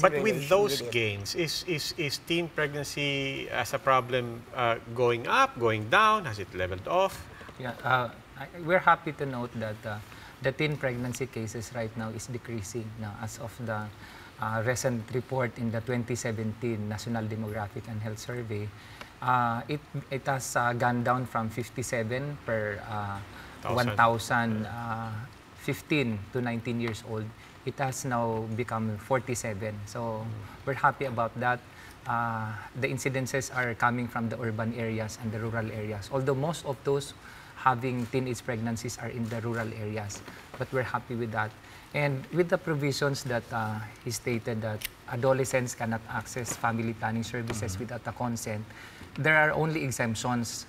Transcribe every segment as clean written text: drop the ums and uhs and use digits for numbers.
But with those gains, is teen pregnancy as a problem going up, going down? Has it leveled off? Yeah, we're happy to note that the teen pregnancy cases right now is decreasing now as of the recent report in the 2017 National Demographic and Health Survey. It has gone down from 57 per 1,000 15 to 19 years old. It has now become 47. So we're happy about that. The incidences are coming from the urban areas and the rural areas, although most of those having teenage pregnancies are in the rural areas. But we're happy with that. And with the provisions that he stated that adolescents cannot access family planning services without a consent, there are only exemptions,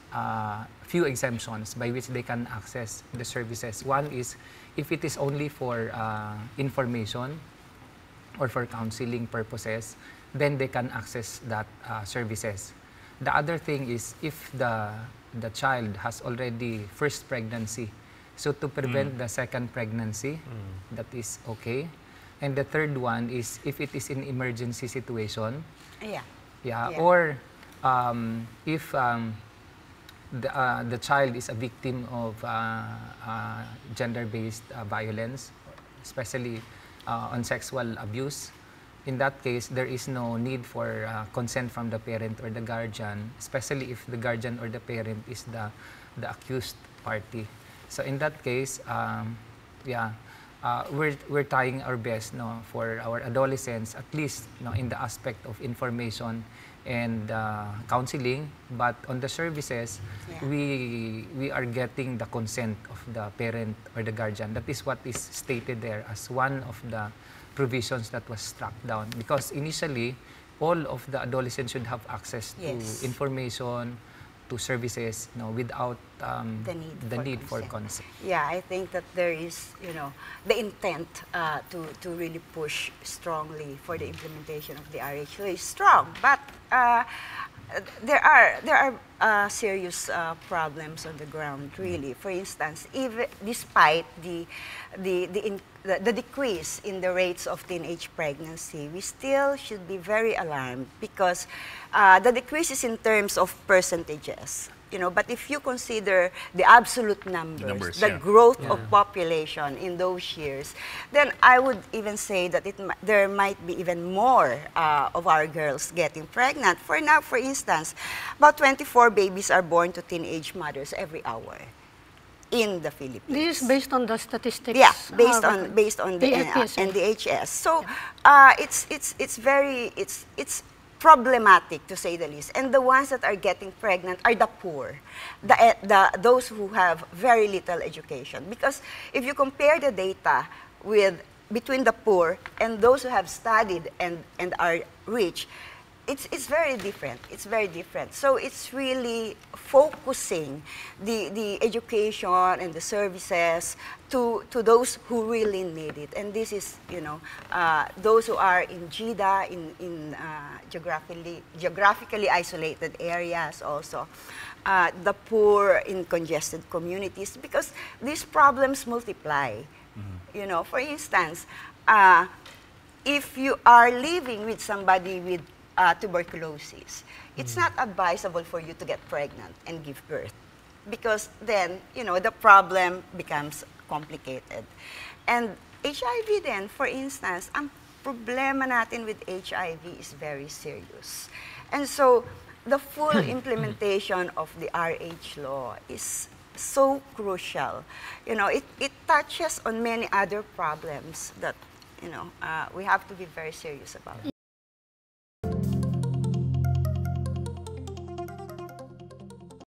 few exemptions by which they can access the services. One is if it is only for information or for counseling purposes, then they can access that services. The other thing is if the child has already first pregnancy, so to prevent the second pregnancy, that is okay. And the third one is if it is an emergency situation, or if the child is a victim of gender-based violence, especially on sexual abuse. In that case, there is no need for consent from the parent or the guardian, especially if the guardian or the parent is the accused party. So in that case, we're trying our best for our adolescents, at least in the aspect of information and counseling, but on the services, we are getting the consent of the parent or the guardian. That is what is stated there as one of the provisions that was struck down. Because initially, all of the adolescents should have access to information, to services, without the need for consent. Yeah, I think that there is, the intent to really push strongly for the implementation of the RH law is strong, but there are serious problems on the ground, really. For instance, even despite the decrease in the rates of teenage pregnancy, we still should be very alarmed because the decrease is in terms of percentages. But if you consider the absolute numbers, the growth of population in those years, then I would even say that there might be even more of our girls getting pregnant. For now, for instance, about 24 babies are born to teenage mothers every hour in the Philippines. This is based on the statistics. Yeah, based on the NDHS. So it's problematic, to say the least. And the ones that are getting pregnant are the poor, those who have very little education. Because if you compare the data between the poor and those who have studied and are rich, it's very different. It's very different. So it's really focusing the education and the services to those who really need it. And this is, those who are in GIDA, in geographically isolated areas also, the poor in congested communities, because these problems multiply. For instance, if you are living with somebody with tuberculosis, it's not advisable for you to get pregnant and give birth, because then, the problem becomes complicated. And HIV then, for instance, ang problema natin with HIV is very serious. And so, the full implementation of the RH law is so crucial. It touches on many other problems that, we have to be very serious about.